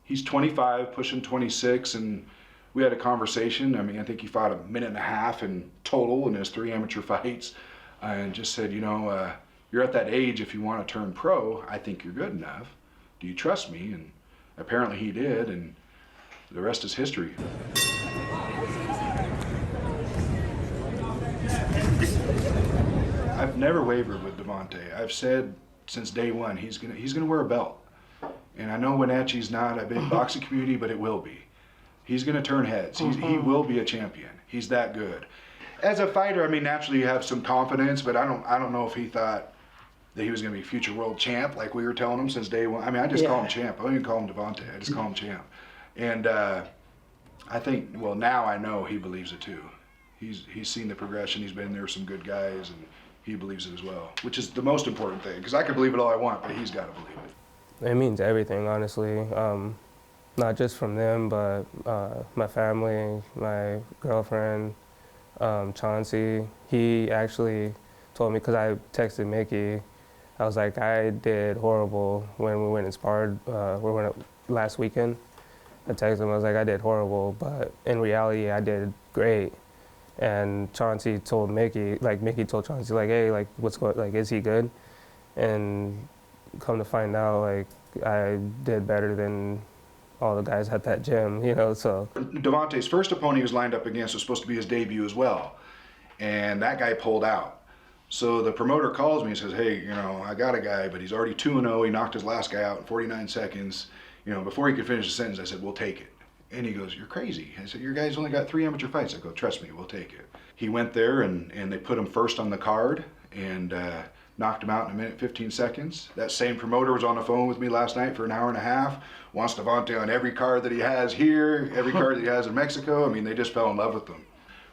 He's 25, pushing 26, and we had a conversation. I mean, I think he fought 1.5 minutes in total in his 3 amateur fights, and just said, you know, you're at that age, if you want to turn pro, I think you're good enough. Do you trust me? And apparently he did, and the rest is history. I've never wavered with Devontae. I've said since day one he's gonna wear a belt. And I know Wenatchee's not a big boxing community, but it will be. He's gonna turn heads. He will be a champion. He's that good. As a fighter, I mean, naturally you have some confidence, but I don't know if he thought that he was gonna be future world champ like we were telling him since day one. I mean, I just call him champ. I don't even call him Devontae. I just call him champ. And I think, well, now I know he believes it too. He's seen the progression. He's been there with some good guys, and he believes it as well, which is the most important thing. Because I can believe it all I want, but he's got to believe it. It means everything, honestly. Not just from them, but my family, my girlfriend, Chauncey. He actually told me, because I texted Mickey, I was like, I did horrible when we went and sparred last weekend. I texted him, I was like, I did horrible, but in reality, I did great. And Chauncey told Mickey, like Mickey told Chauncey, like, hey, like, what's going, like, is he good? And come to find out, like, I did better than all the guys at that gym, you know, so. Devontae's first opponent he was lined up against was supposed to be his debut as well. And that guy pulled out. So the promoter calls me and says, hey, you know, I got a guy, but he's already 2-0. He knocked his last guy out in 49 seconds. You know, before he could finish the sentence, I said, we'll take it. And he goes, you're crazy. I said, your guy's only got 3 amateur fights. I go, trust me, we'll take it. He went there and they put him first on the card and knocked him out in 1:15. That same promoter was on the phone with me last night for an hour and a half, wants Devontae on every card that he has here, every card that he has in Mexico. I mean, they just fell in love with him.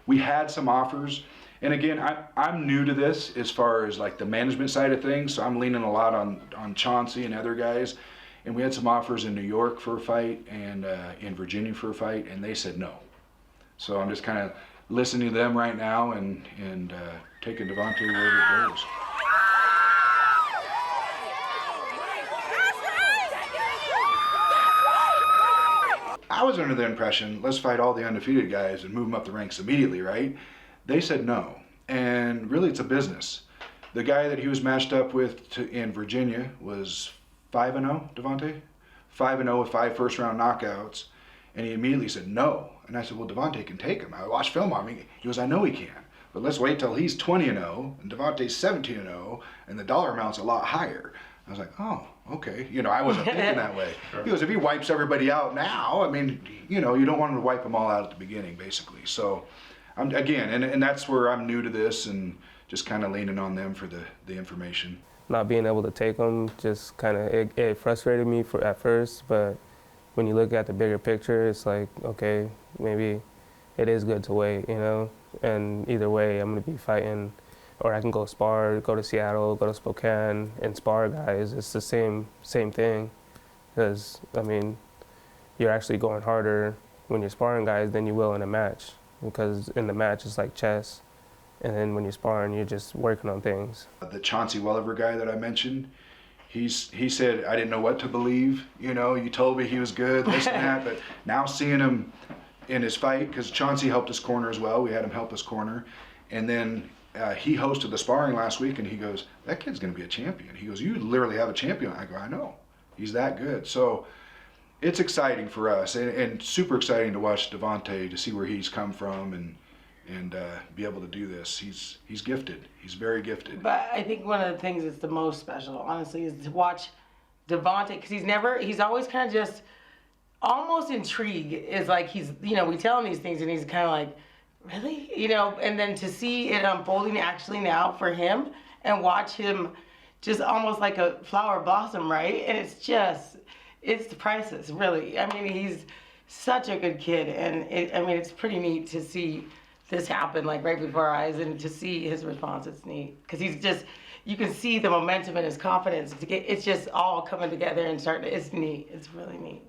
We had some offers. And again, I'm new to this as far as like the management side of things, so I'm leaning a lot on Chauncey and other guys. And we had some offers in New York for a fight and in Virginia for a fight, and they said no. So I'm just kind of listening to them right now and taking Devontae wherever it goes. I was under the impression, let's fight all the undefeated guys and move them up the ranks immediately, right? They said no, and really it's a business. The guy that he was matched up with in Virginia was 5-0, Devontae? 5-0 with 5 first-round knockouts, and he immediately said no. And I said, well, Devontae can take him. I watched film on him. He goes, I know he can, but let's wait till he's 20-0, and Devontae's 17-0, and the dollar amount's a lot higher. I was like, oh, okay. You know, I wasn't thinking that way. He goes, if he wipes everybody out now, I mean, you know, you don't want him to wipe them all out at the beginning, basically. So, again, and that's where I'm new to this and just kind of leaning on them for the information. Not being able to take them just kind of, it frustrated me at first, but when you look at the bigger picture, it's like, okay, maybe it is good to wait, you know? And either way, I'm going to be fighting, or I can go spar, go to Seattle, go to Spokane, and spar guys. It's the same thing, because, I mean, you're actually going harder when you're sparring guys than you will in a match, because in the match, it's like chess. And then when you're sparring, you're just working on things. The Chauncey Welliver guy that I mentioned, he said, I didn't know what to believe. You know, you told me he was good, this and that, but now seeing him in his fight, because Chauncey helped us corner as well. We had him help us corner. And then he hosted the sparring last week, and he goes, that kid's going to be a champion. He goes, you literally have a champion. I go, I know. He's that good. So it's exciting for us, and super exciting to watch Devontae, to see where he's come from and be able to do this. He's gifted. He's very gifted. But I think one of the things that's the most special, honestly, is to watch Devontae, because he's always kind of just almost intrigued. Is like he's, you know, we tell him these things and he's kind of like, really? You know, and then to see it unfolding actually now for him and watch him just almost like a flower blossom, right? And it's priceless, really. I mean, he's such a good kid, and it's pretty neat to see this happen like right before our eyes, and to see his response. It's neat because you can see the momentum and his confidence. It's just all coming together and starting. It's neat. It's really neat.